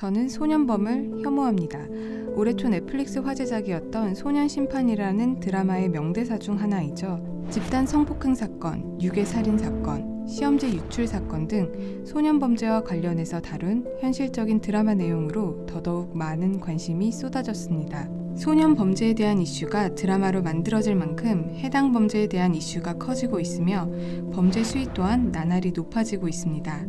저는 소년범을 혐오합니다. 올해 초 넷플릭스 화제작이었던 소년심판이라는 드라마의 명대사 중 하나이죠. 집단 성폭행 사건, 유괴 살인 사건, 시험지 유출 사건 등 소년범죄와 관련해서 다룬 현실적인 드라마 내용으로 더더욱 많은 관심이 쏟아졌습니다. 소년범죄에 대한 이슈가 드라마로 만들어질 만큼 해당 범죄에 대한 이슈가 커지고 있으며 범죄 수위 또한 나날이 높아지고 있습니다.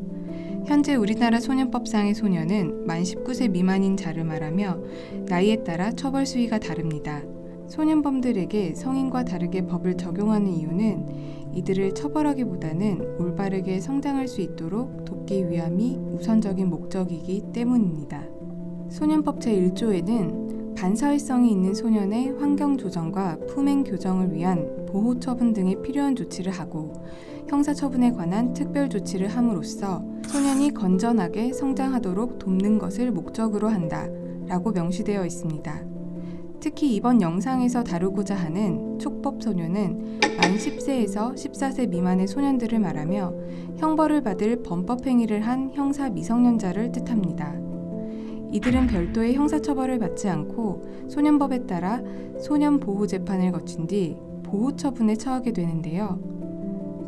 현재 우리나라 소년법상의 소년은 만 19세 미만인 자를 말하며 나이에 따라 처벌 수위가 다릅니다. 소년범들에게 성인과 다르게 법을 적용하는 이유는 이들을 처벌하기보다는 올바르게 성장할 수 있도록 돕기 위함이 우선적인 목적이기 때문입니다. 소년법 제1조에는 반사회성이 있는 소년의 환경 조정과 품행 교정을 위한 보호 처분 등의 필요한 조치를 하고 형사처분에 관한 특별 조치를 함으로써 소년이 건전하게 성장하도록 돕는 것을 목적으로 한다 라고 명시되어 있습니다. 특히 이번 영상에서 다루고자 하는 촉법소년은 만 10세에서 14세 미만의 소년들을 말하며 형벌을 받을 범법행위를 한 형사 미성년자를 뜻합니다. 이들은 별도의 형사처벌을 받지 않고 소년법에 따라 소년보호재판을 거친 뒤 보호처분에 처하게 되는데요.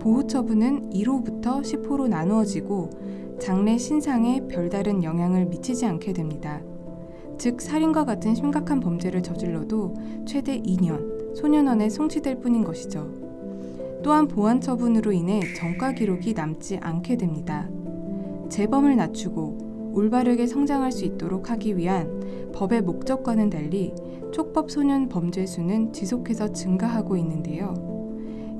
보호처분은 1호부터 10호로 나누어지고 장래 신상에 별다른 영향을 미치지 않게 됩니다. 즉 살인과 같은 심각한 범죄를 저질러도 최대 2년, 소년원에 송치될 뿐인 것이죠. 또한 보완처분으로 인해 전과 기록이 남지 않게 됩니다. 재범을 낮추고 올바르게 성장할 수 있도록 하기 위한 법의 목적과는 달리 촉법 소년 범죄 수는 지속해서 증가하고 있는데요.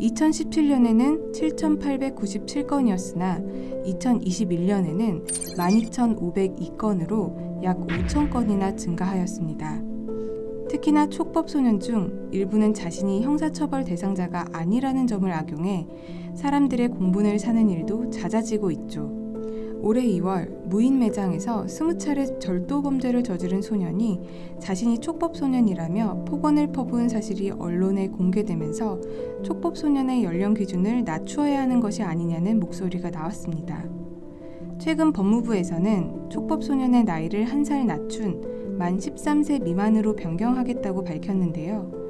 2017년에는 7,897건이었으나 2021년에는 12,502건으로 약 5,000건이나 증가하였습니다. 특히나 촉법 소년 중 일부는 자신이 형사처벌 대상자가 아니라는 점을 악용해 사람들의 공분을 사는 일도 잦아지고 있죠. 올해 2월 무인 매장에서 20차례 절도 범죄를 저지른 소년이 자신이 촉법소년이라며 폭언을 퍼부은 사실이 언론에 공개되면서 촉법소년의 연령 기준을 낮추어야 하는 것이 아니냐는 목소리가 나왔습니다. 최근 법무부에서는 촉법소년의 나이를 1살 낮춘 만 13세 미만으로 변경하겠다고 밝혔는데요.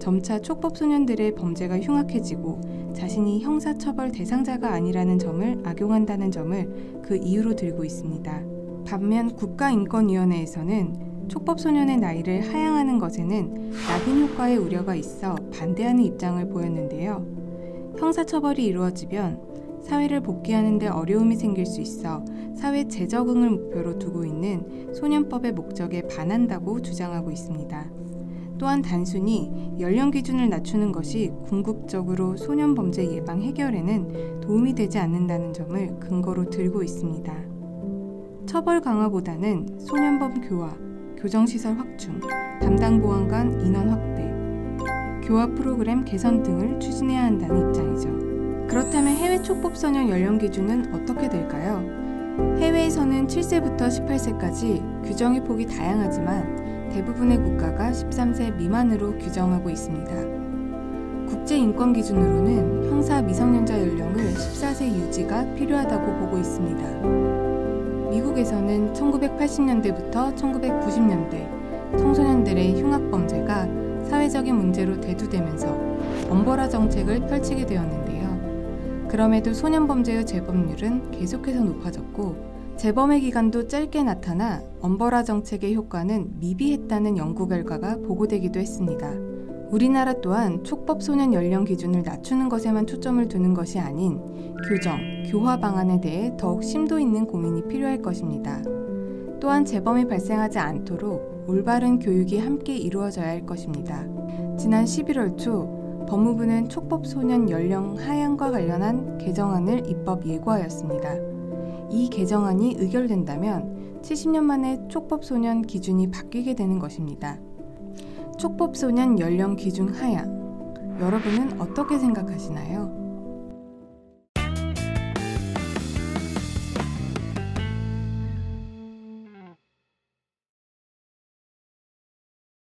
점차 촉법소년들의 범죄가 흉악해지고 자신이 형사처벌 대상자가 아니라는 점을 악용한다는 점을 그 이유로 들고 있습니다. 반면 국가인권위원회에서는 촉법소년의 나이를 하향하는 것에는 낙인 효과의 우려가 있어 반대하는 입장을 보였는데요. 형사처벌이 이루어지면 사회를 복귀하는 데 어려움이 생길 수 있어 사회 재적응을 목표로 두고 있는 소년법의 목적에 반한다고 주장하고 있습니다. 또한 단순히 연령 기준을 낮추는 것이 궁극적으로 소년 범죄 예방 해결에는 도움이 되지 않는다는 점을 근거로 들고 있습니다. 처벌 강화보다는 소년범 교화, 교정시설 확충, 담당 보안관 인원 확대, 교화 프로그램 개선 등을 추진해야 한다는 입장이죠. 그렇다면 해외 촉법소년 연령 기준은 어떻게 될까요? 해외에서는 7세부터 18세까지 규정의 폭이 다양하지만 대부분의 국가가 13세 미만으로 규정하고 있습니다. 국제인권 기준으로는 형사 미성년자 연령을 14세 유지가 필요하다고 보고 있습니다. 미국에서는 1980년대부터 1990년대 청소년들의 흉악범죄가 사회적인 문제로 대두되면서 엄벌화 정책을 펼치게 되었는데요. 그럼에도 소년범죄의 재범률은 계속해서 높아졌고 재범의 기간도 짧게 나타나 엄벌화 정책의 효과는 미비했다는 연구 결과가 보고되기도 했습니다. 우리나라 또한 촉법소년 연령 기준을 낮추는 것에만 초점을 두는 것이 아닌 교정, 교화 방안에 대해 더욱 심도 있는 고민이 필요할 것입니다. 또한 재범이 발생하지 않도록 올바른 교육이 함께 이루어져야 할 것입니다. 지난 11월 초 법무부는 촉법소년 연령 하향과 관련한 개정안을 입법 예고하였습니다. 이 개정안이 의결된다면 70년 만에 촉법소년 기준이 바뀌게 되는 것입니다. 촉법소년 연령 기준 하향, 여러분은 어떻게 생각하시나요?